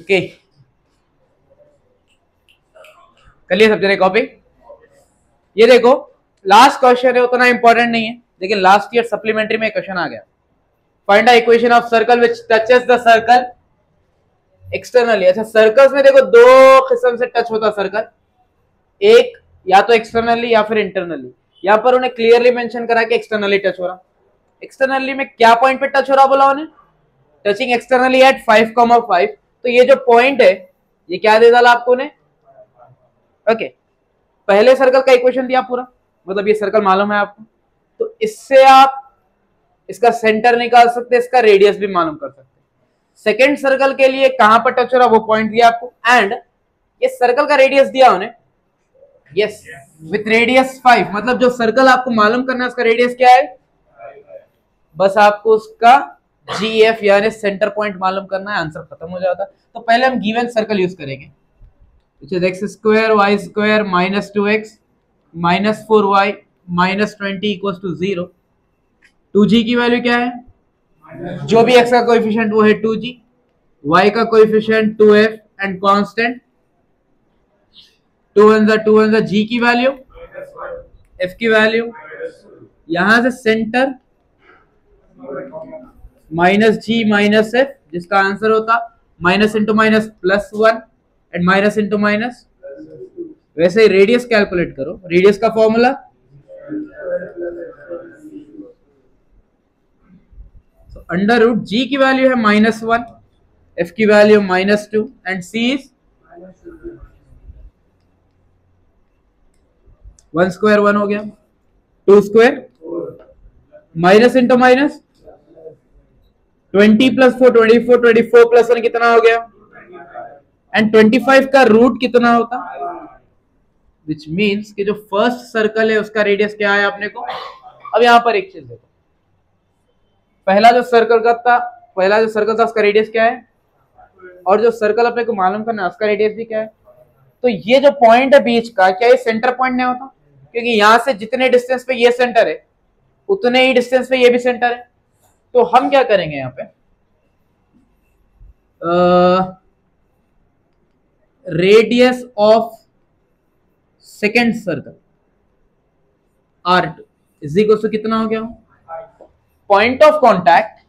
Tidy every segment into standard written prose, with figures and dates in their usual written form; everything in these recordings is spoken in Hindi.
ओके, कर लिया सब जने कॉपी। ये देखो लास्ट क्वेश्चन है, उतना इंपॉर्टेंट नहीं है, लेकिन लास्ट ईयर सप्लीमेंट्री में क्वेश्चन आ गया। Find the equation of circle which touches the circle externally. अच्छा, सर्कल्स में देखो दो किस्म से टच होता सर्कल, एक या तो एक्सटर्नली या फिर इंटरनली। यहां पर उन्हें क्लियरली मेंशन करा कि एक्सटर्नली टच हो रहा। एक्सटर्नली में क्या पॉइंट पे टच हो रहा बोला उन्हें, टचिंग एक्सटर्नली एट 5,5। तो ये जो पॉइंट है ये क्या दे डाला आपको ने, ओके। पहले सर्कल का इक्वेशन दिया पूरा, मतलब ये सर्कल मालूम है आपको, तो इससे आप इसका सेंटर निकाल सकते हैं, इसका रेडियस भी मालूम कर सकते हैं। सेकेंड सर्कल के लिए कहां पर टच हो रहा वो पॉइंट दिया आपको, एंड ये सर्कल का रेडियस दिया उन्हें, यस, विथ रेडियस 5। मतलब जो सर्कल आपको मालूम करना है उसका रेडियस क्या है, बस आपको उसका GF यानी सेंटर पॉइंट मालूम करना है, आंसर खत्म हो जाता। तो पहले हम गिवन सर्कल यूज करेंगे, x square Y square minus 2x minus 4y minus 20 equals to 0। 2g की वैल्यू क्या है, जो भी x का कोएफिशिएंट वो है 2g, y का coefficient 2f and constant 2 1 2 g की वैल्यू, f की वैल्यू, यहां से centre minus g minus f, जिसका आंसर होता minus into minus plus 1 and minus into minus. वैसे ही रेडियस कैलकुलेट करो, रेडियस का फॉर्मूला अंडर रूट g की वैल्यू है -1, f की value -2 and c is 1 square 1 हो गया, 2 square minus into minus 20 plus 4 24, 24 plus 1 कितना हो गया, एंड 25 का रूट कितना होता, विच मीन्स कि जो फर्स्ट सर्कल है उसका रेडियस क्या है अपने को। अब यहां पर एक चीज देखो, पहला जो सर्कल था उसका रेडियस क्या है, और जो सर्कल अपने को मालूम करना है उसका रेडियस भी क्या है। तो ये जो पॉइंट है बीच का, क्या ये सेंटर पॉइंट नहीं होता, क्योंकि यहां से जितने डिस्टेंस पे ये सेंटर है उतने ही डिस्टेंस पे ये भी सेंटर है। तो हम क्या करेंगे यहाँ पे, radius of second circle R2 is equal to कितना हो गया, पॉइंट ऑफ कॉन्टैक्ट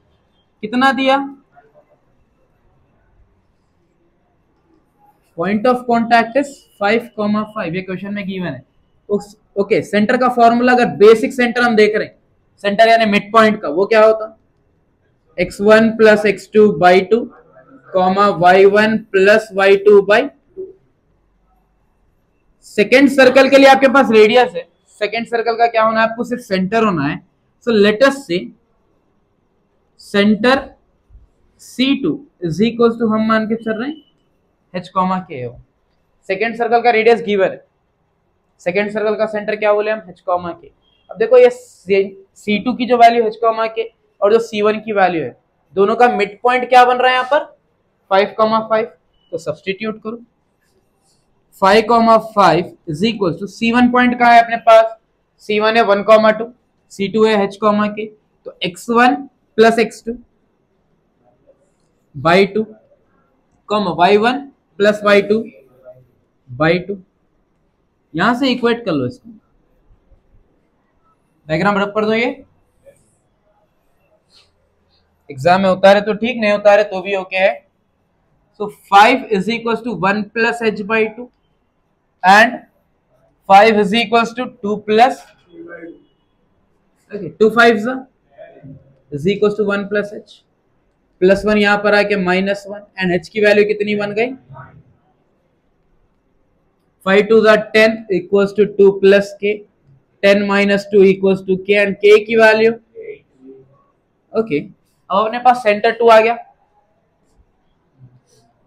कितना दिया, पॉइंट ऑफ कॉन्टैक्ट इज 5,5, ये क्वेश्चन में गिवन है। ओके, सेंटर का फॉर्मूला अगर बेसिक सेंटर हम देख रहे हैं, सेंटर यानी मिड पॉइंट का, वो क्या होता, x1 plus x2 by 2 y1 plus y2 by 2। Second circle के लिए आपके पास रेडियस है, सेकेंड सर्कल का क्या होना है, आपको सिर्फ सेंटर होना है। सो लेट अस से centre C2 is equal to, हम मान के चल रहे हैं h, k हो। सेकेंड सर्कल का रेडियस गिवन है, सेकेंड सर्कल का सेंटर क्या बोले हम, h, k। अब देखो ये C2 की जो वैल्यू h, k और जो C1 की वैल्यू है, दोनों का मिड पॉइंट क्या बन रहा है यहाँ पर 5,5। तो सब्स्टिट्यूट करो, 5,5 is equal to C1 point कहाँ है अपने पास, C1 है 1,2, C2 है h, k। तो x1 plus x2 by 2 y1 plus y2 by 2। यहां से इक्वेट कर लो इसको, डायग्राम रख कर दो। ये एग्जाम में उतारे तो ठीक, नहीं उतारे तो भी ओके है। So 5 is equal to 1 plus h by 2 and 5 is equal to 2 plus, okay, 2 5 is equal to 1 plus h plus 1 यहां पर आके -1 एंड h की वैल्यू कितनी बन गई, 5 2 10 equals to 2 plus k, 10 minus 2 equals to k and k की वैल्यू, ओके। अब अपने पास सेंटर 2 आ गया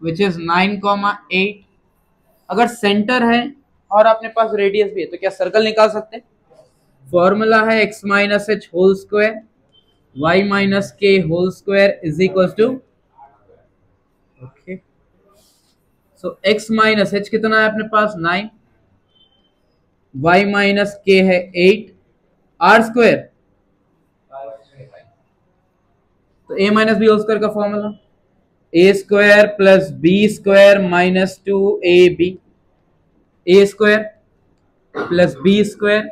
विच इज 9,8। अगर सेंटर है और अपने पास रेडियस भी है तो क्या सर्कल निकाल सकते हैं। फॉर्मूला है x minus h whole square y minus k whole square is equal to, okay, so x minus h कितना है अपने पास 9, y माइनस k है 8, r स्क्वायर तो a minus B whole square का formula A square plus B square minus 2ab, A square plus B square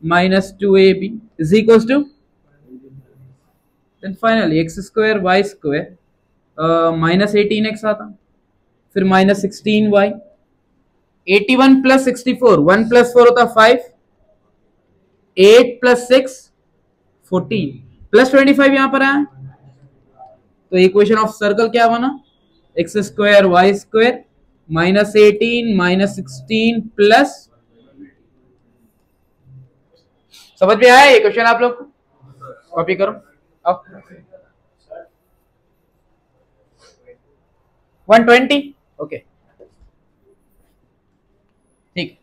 minus 2ab is equal to, then finally X square Y square minus 18x आता, फिर माइनस 16y, 81 प्लस 64, 1 प्लस 4 होता 5, 8 प्लस 6 14 प्लस 25 यहां पर आया, तो इक्वेशन ऑफ सर्कल क्या बना, x square Y square minus 18 minus 16 plus, समझ में आया ये क्वेश्चन आप लोग, कॉपी करो अब 120, ओके ठीक।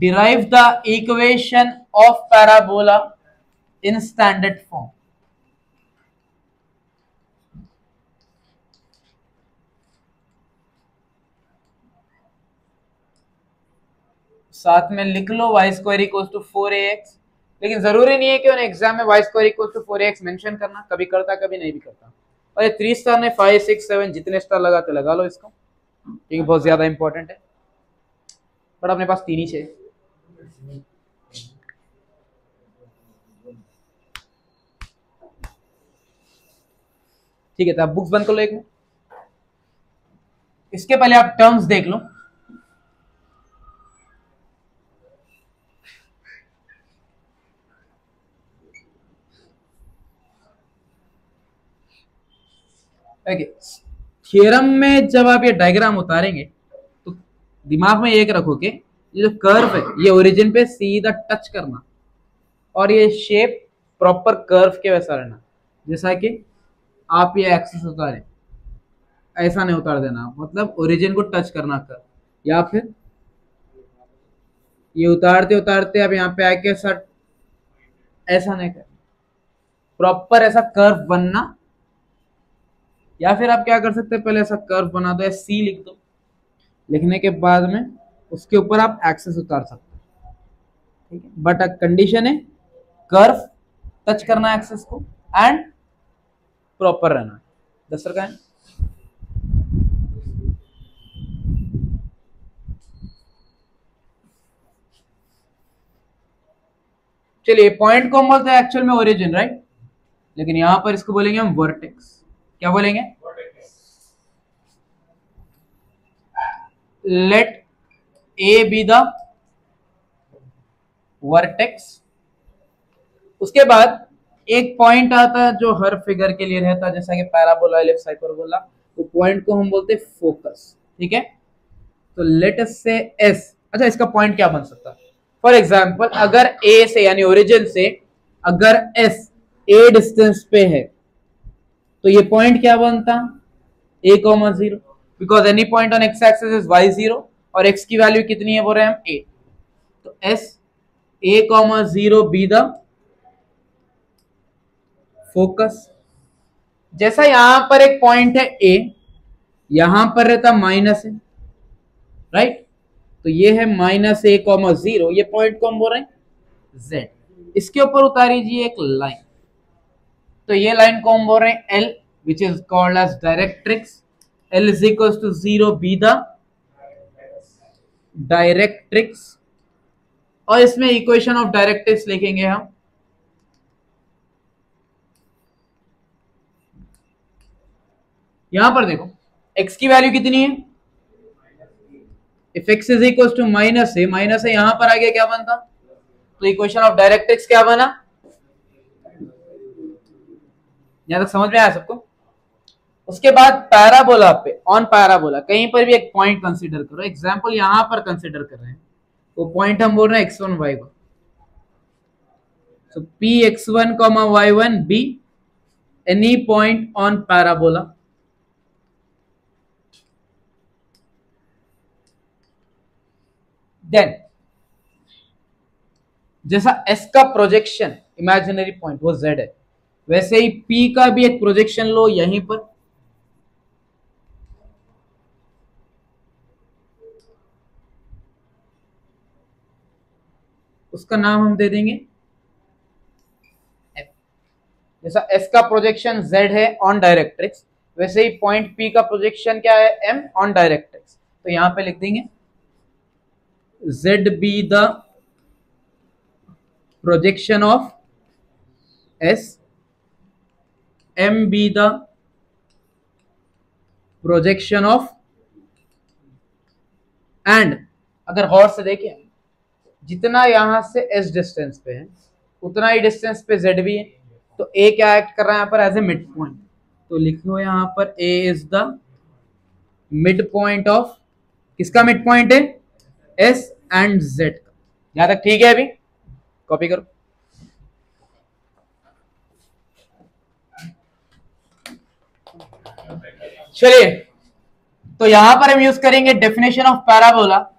Derive the equation of parabola in standard form. साथ में लिख लो y square equal to 4ax, लेकिन जरूरी नहीं है कि उन्हें एग्जाम में y square equal to 4ax mention करना, कभी करता कभी नहीं भी करता। और ये 3 स्टार ने 5 6 7 जितने स्टार लगाते लगा लो इसको, ठीक है, बहुत ज्यादा इंपॉर्टेंट है, बट अपने पास 3 ही चाहिए। ठीक है, तो आप बुक्स बंद कर लो एक में, इसके पहले आप टर्म्स देख लो। थ्योरम में जब आप ये डायग्राम उतारेंगे तो दिमाग में एक रखो कि ये जो कर्व है ये ओरिजिन पे सीधा टच करना, और ये शेप प्रॉपर कर्व के वैसा रहना, जैसा कि आप ये एक्सिस उतारे, ऐसा नहीं उतार देना, मतलब ओरिजिन को टच करना कर, या फिर ये उतारते उतारते अब यहाँ पे आके ऐसा नहीं कर, प्रॉपर ऐसा कर्व बनना। या फिर आप क्या कर सकते हैं, पहले ऐसा कर्व बना दो, सी लिख दो, लिखने के बाद में उसके ऊपर आप एक्सेस उतार सकते हैं, ठीक है, बट कंडीशन है कर्व टच करना एक्सेस को एंड प्रॉपर रहना। दस का है, चलिए पॉइंट को हम बोलते हैं एक्चुअल में ओरिजिन, राइट, लेकिन यहां पर इसको बोलेंगे हम वर्टेक्स। क्या बोलेंगे, let a be the vertex. उसके बाद एक पॉइंट आता है जो हर फिगर के लिए रहता है, जैसा कि पैराबोला, एलिप्स, हाइपरबोला, तो पॉइंट को हम बोलते हैं फोकस, ठीक है। तो लेट अस से एस, अच्छा इसका पॉइंट क्या बन सकता है, फॉर एग्जाम्पल अगर ए से यानी ओरिजिन से अगर एस ए डिस्टेंस पे है तो ये पॉइंट क्या बनता, a, 0, because any point on x axis is y0 और x की वैल्यू कितनी है बोल रहे हैं हम a, तो s a, 0 be the focus. जैसा यहां पर एक पॉइंट है a, यहां पर रहता माइनस है, राइट, तो ये है माइनस a, 0, ये पॉइंट को हम बोल रहे हैं z, इसके ऊपर उतारीजिए एक लाइन, तो ये लाइन को हम बोल रहे हैं L, which is called as directrix. L is equals to 0 be the directrix, और इसमें इक्वेशन ऑफ डायरेक्ट्रिक्स लिखेंगे हम, यहां पर देखो x की वैल्यू कितनी है, if x is equal to minus है यहां पर आगे क्या बनता, तो इक्वेशन ऑफ डायरेक्ट्रिक्स क्या बना, यहां तक समझ में आया सबको। उसके बाद पैराबोला पे, ऑन पैराबोला कहीं पर भी एक पॉइंट कंसीडर करो, एग्जांपल यहां पर कंसीडर कर रहे हैं, वो पॉइंट हम बोल रहे हैं x1 y1, so px1 y1 be any point on parabola, then जैसा s का प्रोजेक्शन इमेजिनरी पॉइंट वो z है, वैसे ही p का भी एक प्रोजेक्शन लो यहीं पर, उसका नाम हम दे देंगे f। जैसा s का प्रोजेक्शन z है ऑन डायरेक्ट्रिक्स, वैसे ही पॉइंट p का प्रोजेक्शन क्या है m ऑन डायरेक्ट्रिक्स। तो यहां पे लिख देंगे z be the projection of s, m be the projection of, and अगर गौर से देखें जितना यहां से s डिस्टेंस पे है उतना ही डिस्टेंस पे z भी है, तो a क्या एक्ट कर रहा है यहाँ पर एज ए मिड पॉइंट, तो लिखो यहां पर a is the mid point of, किसका मिड पॉइंट है s एंड z का। यहां तक ठीक है? अभी कॉपी करो। चलिए, तो यहां पर हम यूज करेंगे definition of parabola.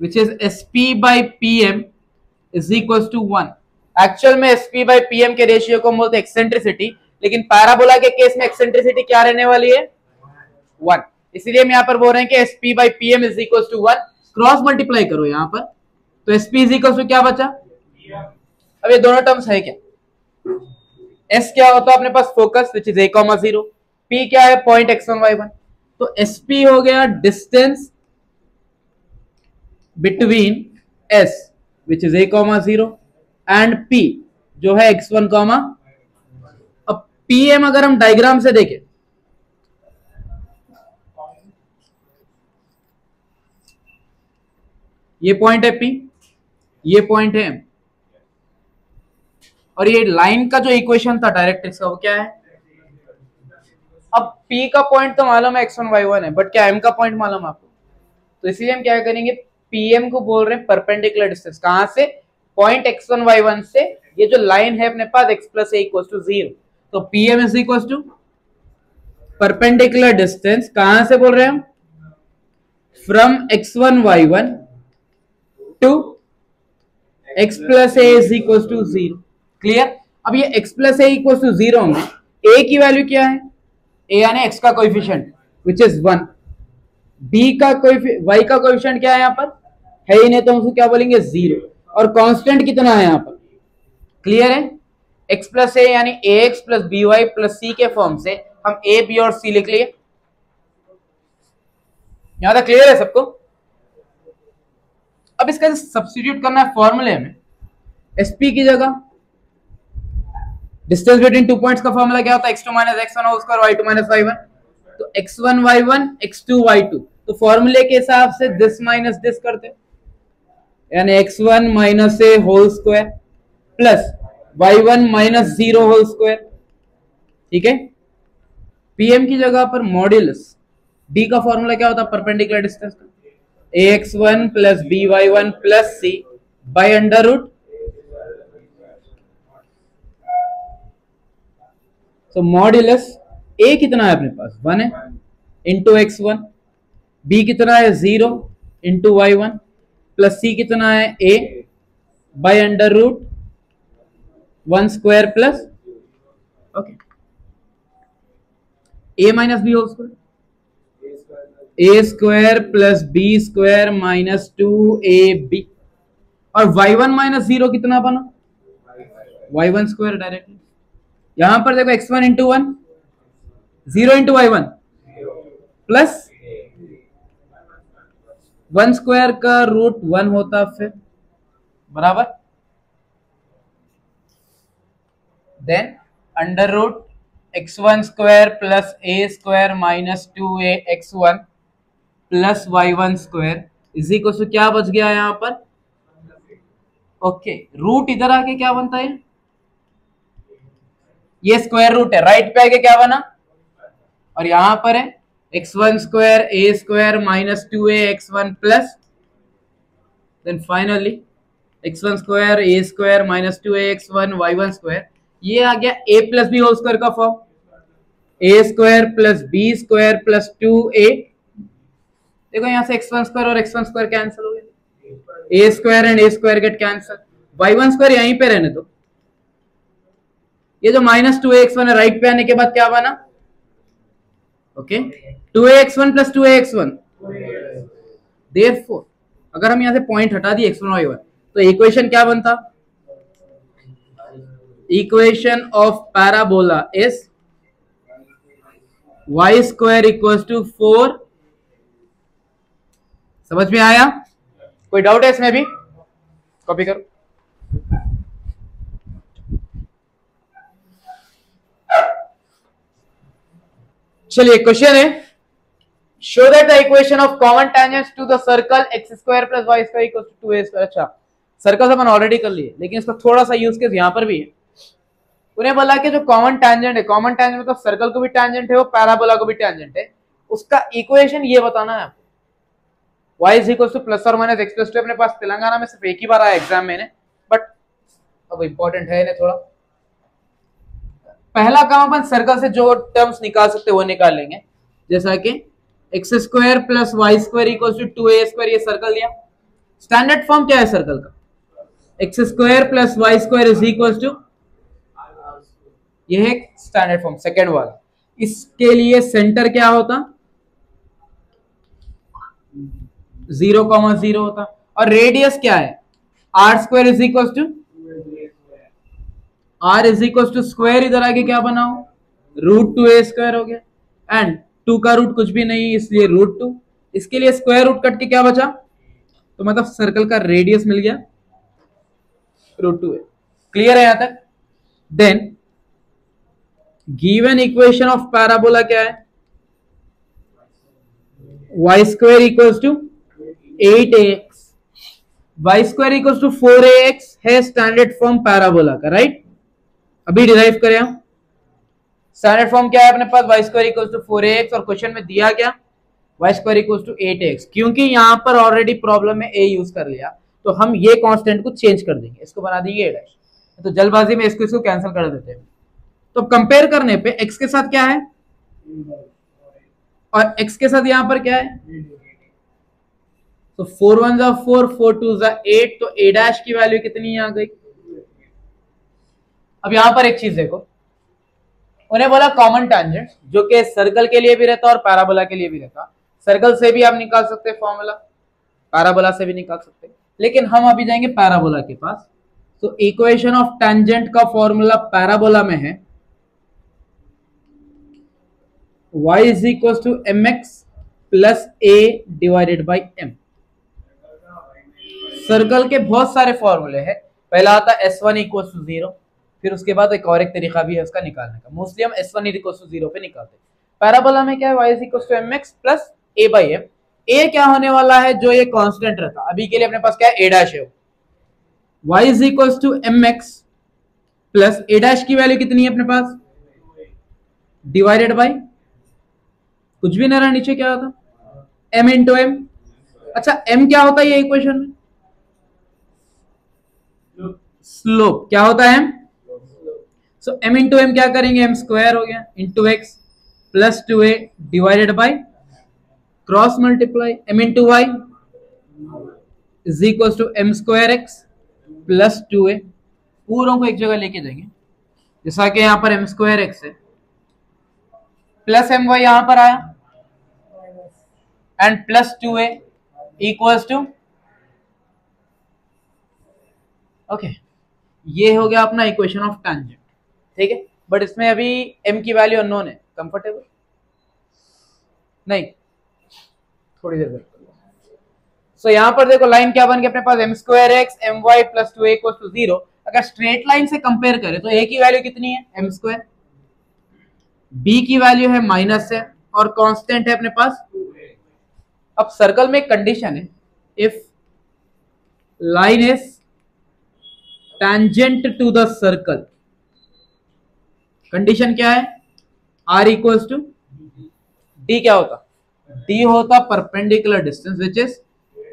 which is sp by pm is equals to 1। Actual में sp by pm के रेशियो को हम बोलते हैं एक्सेंट्रिसिटी, लेकिन पैराबोला के केस में एक्सेंट्रिसिटी क्या रहने वाली है 1, इसलिए हम यहां पर बोल रहे हैं कि sp by pm is equals to 1। Cross multiply करो यहां पर, तो sp is equals to क्या बचा, अब ये दोनों टर्म्स है क्या, s क्या होता है अपने पास focus which is a, 0, p क्या है पॉइंट x1 y1, तो sp हो गया distance between s which is a, 0 and p जो है x1, अब pm अगर हम डायग्राम से देखें, ये पॉइंट है p, ये पॉइंट है m, और ये लाइन का जो इक्वेशन था डायरेक्ट्रिक्स का वो क्या है, अब p का पॉइंट तो मालूम है x1 y1 है, बट क्या m का पॉइंट मालूम है आपको, तो इसलिए हम क्या करेंगे pm को बोल रहे हैं परपेंडिकुलर डिस्टेंस, कहां से पॉइंट x1 y1 से, ये जो लाइन है अपने पास x plus a equals to 0, तो pm is equals to perpendicular distance, कहां से बोल रहे हैं हम, from x1 y1 to x plus a is equals to 0। Clear? अब ये x plus a equals to 0 में a की वैल्यू क्या है, a यानी x का कोएफिशिएंट विच इज 1, b का y का कोएफिशिएंट क्या है यहाँ पर है ही नहीं, तो हम उसको क्या बोलेंगे 0, और कांस्टेंट कितना है यहाँ पर, क्लियर है, x प्लस a यानी ax plus by plus c के फॉर्म से हम a b और c लिख लिए। यहां तक क्लियर है सबको? अब इसका सब्स्टिट्यूट करना है फॉर्मूले में, sp की जगह डिस्टेंस बिटवीन टू पॉइंट्स का फॉर्मूला क्या होता है, x2 minus x1 whole square y2 minus y1, तो x1 y1 x2 y2, तो फॉर्मूले के हिसाब से दिस माइनस दिस करते, यानी x1 minus a whole square plus y1 minus 0 whole square. ठीक है, pm की जगह पर मॉड्यूलस, d का फॉर्मूला क्या होता है परपेंडिकुलर डिस्टेंस का, ax1 plus by1 plus c by under root, तो मॉड्यूलस a कितना है अपने पास 1 है इंटू x1, b कितना है 0 इंटू y1 प्लस c कितना है a by under root 1 square plus okay a minus B whole square, a square plus b square minus 2ab, और y1 माइनस 0 कितना बना y1 स्क्वायर डायरेक्टली, यहां पर देखो x1 into 1 0 into y1 plus 1 square का रूट 1 होता फिर बराबर, then under root x1 square plus a square minus 2ax1 plus y1 square is equal to क्या बच गया यहां पर, ओके रूट इधर आके क्या बनता है, ये स्क्वायर रूट है, राइट पे आके क्या बना, और यहां पर है x1 square a square minus 2ax1 plus then finally x1 square a square minus 2ax1 y1 square, ये आ गया a plus B whole square का form, A square plus B square plus 2a। देखो यहां से x1 स्क्वायर और x1 स्क्वायर कैंसिल हो गया, a square and a square get cancel, y1 square यहीं पे रहने दो। ये जो माइनस 2ax1 है राइट पे आने के बाद क्या बना, okay 2ax1 plus 2ax1। Therefore अगर हम यहां से पॉइंट हटा दिए x1 y1 तो इक्वेशन क्या बनता, equation of parabola is y square equals to 4। समझ में आया, कोई डाउट है इसमें भी, कॉपी करो। चलिए क्वेश्चन है, show that the equation of common tangents to the circle x square plus y square equals to 2a square. अच्छा सर्कल अपन ऑलरेडी कर लिए, लेकिन इसका थोड़ा सा यूज केस यहां पर भी है। उन्हें बोला कि जो कॉमन टेंजेंट है, कॉमन टेंजेंट मतलब सर्कल को भी टेंजेंट है वो पैराबोला को भी टेंजेंट है, उसका इक्वेशन ये बताना है आपको। y is equal two plus और माइनस एक्स प्लस 2। अपने पास तेलंगाना में सिर्फ एक ही बार आया एग्जाम में, बट अब इंपॉर्टेंट है इन्हें थोड़ा। पहला काम अपन सर्कल से जो टर्म्स निकाल सकते हैं वो निकाल लेंगे, जैसा कि x square plus y square equal to 2a square. ये सर्कल लिया, स्टैंडर्ड फॉर्म क्या है सर्कल का, x square plus y square is equal to, ये है स्टैंडर्ड फॉर्म सेकेंड वाला। इसके लिए सेंटर क्या होता, 0,0 होता, और रेडियस क्या है, r square is equal to, r is equal to square, इधर आगे क्या बनाओ √2a स्क्वायर हो गया, एंड 2 का रूट कुछ भी नहीं इसलिए √2। इसके लिए स्क्वायर रूट कट के क्या बचा, तो मतलब सर्कल का रेडियस मिल गया √2a। क्लियर है यहां तक। Then given equation of parabola क्या है, y square equals to 8ax, y square equals to 4ax है स्टैंडर्ड फॉर्म पैराबोला का, राइट। अभी डिराइव करें हम, स्टैंडर्ड फॉर्म क्या है अपने पास, y square equals to 4ax, और क्वेश्चन में दिया क्या y square equals to 8ax। क्योंकि यहां पर ऑलरेडी प्रॉब्लम में a यूज कर लिया तो हम ये कांस्टेंट को चेंज कर देंगे, इसको बना देंगे a', तो जल्दबाजी में इसको कैंसिल कर देते हैं। तो कंपेयर करने पे x के साथ क्या है और x के साथ यहां पर क्या है, तो 4 1 जा 4, 4 2 जा 8, तो a' की वैल्यू कितनी आ गई। अब यहां पर एक चीज देखो, उन्हें बोला कॉमन टेंजेंट, जो कि सर्कल के लिए भी रहता और पैराबोला के लिए भी रहता। सर्कल से भी आप निकाल सकते हैं फॉर्मूला, पैराबोला से भी निकाल सकते हैं, लेकिन हम अभी जाएंगे पैराबोला के पास। तो इक्वेशन ऑफ टेंजेंट का फॉर्मूला पैराबोला में है y is equal to mx plus a divided by m। Circle के बहुत सारे फॉर्मूले हैं, पहला आता है s1 इक्वल टू 0, फिर उसके बाद एक और एक तरीका भी है उसका निकालने का, मोस्टली हम s1 इक्वल टू 0 पे निकालते हैं। पैराबोला में क्या है, y is equal to mx plus a by m। a क्या होने वाला है, जो ये कांस्टेंट रहता, अभी के लिए अपने पास क्या है a' है, y is equal to mx plus a' की वैल्यू कितनी है अपने पास, डिवाइडेड बाई कुछ भी नहीं रहा, नीचे क्या होता m इंटू m। अच्छा m क्या होता है ये इक्वेशन में, स्लोप क्या होता है m, so m into m क्या करेंगे, m स्क्वायर हो गया into x plus 2a divided by cross multiply m into y is equal to m square x plus 2a। पूरों को एक जगह लेके जाएंगे, जैसा कि यहां पर m स्क्वायर x है प्लस my यहां पर आया and plus 2a equals to, okay ये हो गया अपना इक्वेशन ऑफ टेंजेंट, ठीक है। बट इसमें अभी m की वैल्यू अननोन है, कंफर्टेबल नहीं, थोड़ी देर वेट करो। सो यहां पर देखो लाइन क्या बन गई अपने पास, m square x my plus 2a equals to 0। अगर स्ट्रेट लाइन से कंपेयर करें तो a की वैल्यू कितनी है m स्क्वायर, b की वैल्यू है माइनस है और कांस्टेंट है अपने पास। अब सर्कल में एक कंडीशन है, if line is tangent to the circle, condition क्या है, r इक्वल्स टू d क्या होता, d होता perpendicular distance which is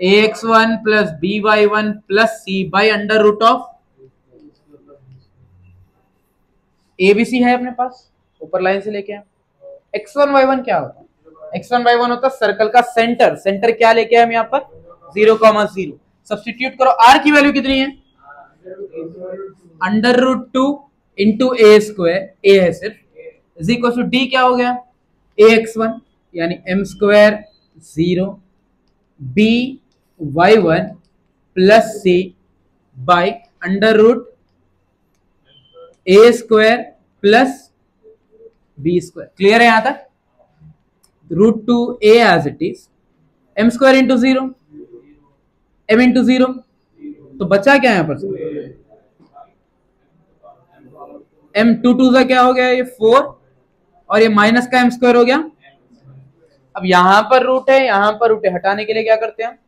ax1 plus by1 plus c by under root of abc है अपने पास, ऊपर लाइन से लेके आए x1 y1 क्या होता है? x1 y1 होता है सर्कल का सेंटर। सेंटर क्या लेके आए हम यहाँ पर? 0,0। सब्स्टिट्यूट करो, r की वैल्यू कितनी है? √2 इंटू ए स्क्वायर, ए है सिर्फ, इज इक्वल टू डी क्या हो गया? ax1 यानी m square 0 b y1 plus c by √a square plus b square. Clear है यहां तक? √2a as it is, m square into 0, m into 0, तो बचा क्या यहां पर? m 2 का क्या हो गया? ये 4, और ये माइनस का m स्क्वायर हो गया। अब यहां पर रूट है, यहां पर रूट है, हटाने के लिए क्या करते हैं?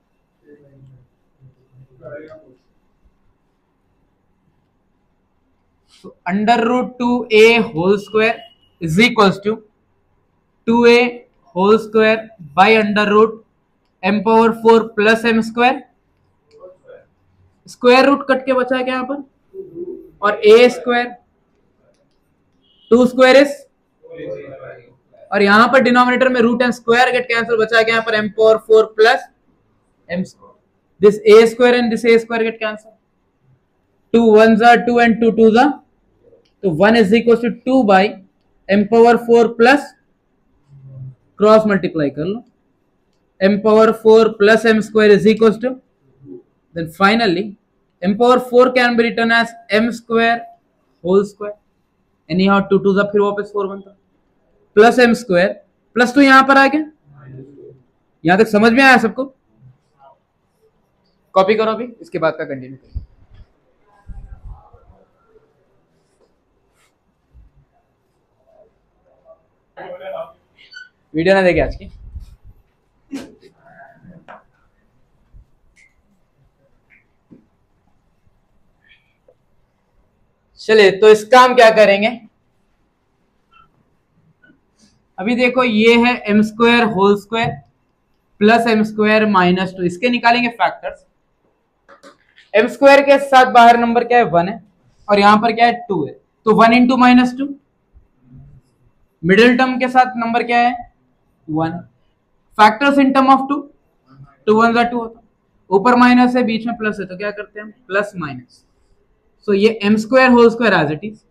तो √2a whole square is equals to 2a whole square by √m⁴ plus m square. Square root cut के बचा है क्या यहां पर? और a स्क्वायर 2 स्क्वायर इज, और यहां पर डिनोमिनेटर में root and square get cancel, बचा है क्या यहां पर? m⁴ plus m square. This a square and this a square get cancel, 2 1s are 2 and 2 2s are, तो 1 is equals to 2 by m⁴ plus, cross multiply कर लो, m⁴ plus m square is equals to, then finally m⁴ can be written as m square whole square, anyhow 2 2s are, फिर वापस 4 बनता, प्लस m स्क्वायर प्लस 2 यहां पर आ गया। यहां तक समझ में आया सबको? कॉपी करो अभी, इसके बाद का कंटिन्यू करो। वीडियो ना देखे आज की? चलिए, तो इसका हम क्या करेंगे? अभी देखो, ये है m square whole square plus m square minus 2, इसके निकालेंगे फैक्टर्स। m स्क्वायर के साथ बाहर नंबर क्या है? 1 है, और यहां पर क्या है? 2 है, तो 1 इंटू -2। मिडिल टर्म के साथ नंबर क्या है? 1। Factors in term of 2, 2 1s are 2 होता, ऊपर माइनस है, बीच में प्लस है, तो क्या करते हैं हम? Plus minus. सो ये m square whole square as it is,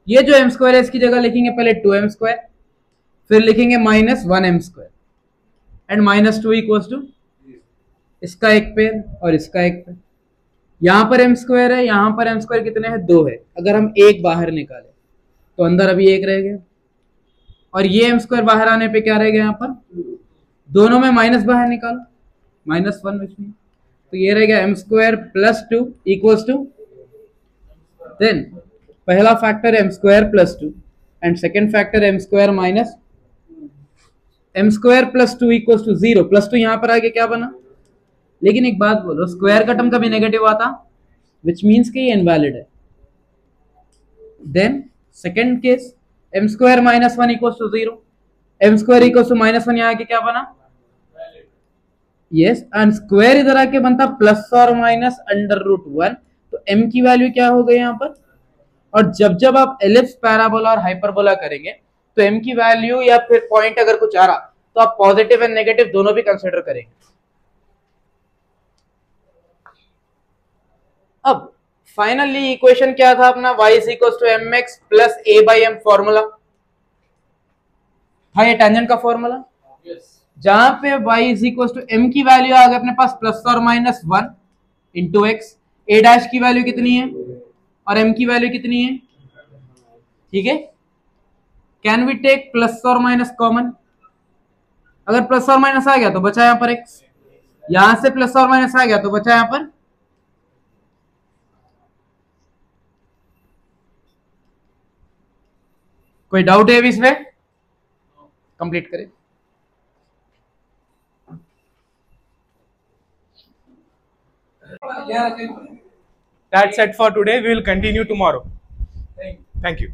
ये जो m स्क्वायर है इसकी जगह लिखेंगे पहले 2m स्क्वायर, फिर लिखेंगे -1m square, and -2 equals to इसका एक पेयर और इसका एक पेयर। यहां पर m स्क्वायर है, यहां पर m स्क्वायर कितने हैं? 2 है। अगर हम एक बाहर निकाले तो अंदर अभी एक रह गया, और ये m स्क्वायर बाहर आने पे क्या रह गया? यहां पर दोनों में माइनस बाहर निकालो, -1 विच मीन, तो ये रह गया m square plus 2 equals to, then पहला factor m square plus 2 and second factor m square minus m square plus 2 equals to 0, plus 2 यहां पर आगे क्या बना? लेकिन एक बात बोलो, स्क्वायर का टर्म कभी नेगेटिव आता, विच मीन्स कि ये इनवैलिड है। Then second case, m square -1 equals to 0, m square equals to -1, यहाँ आके क्या बना? यस, एंड स्क्वायर इधर आके बनता प्लस और माइनस √1, तो m की वैल्यू क्या हो गई यहाँ पर? और जब जब आप एलिप्स, पैराबोला और हाइपरबोला करेंगे तो m की वैल्यू या फिर पॉइंट अगर कुछ आ रहा तो आप पॉजिटिव एंड नेगेटिव दोनों भी कंसिडर करेंगे। अब फाइनली इक्वेशन क्या था अपना? y is equal to mx plus a/m formula था, ये टेंजेंट का फॉर्मूला। जहां पे y is equal to m की वैल्यू आ गई अपने पास प्लस और -1 इंटू एक्स, a डैश की वैल्यू कितनी है और m की वैल्यू कितनी है? ठीक है, कैन वी टेक प्लस और माइनस कॉमन? अगर प्लस और माइनस आ गया तो बचा यहां पर x, यहां से प्लस और माइनस आ गया तो बचा यहां पर, कोई डाउट है इसमें? कंप्लीट करें। That's it for today. We will continue tomorrow. Thank you.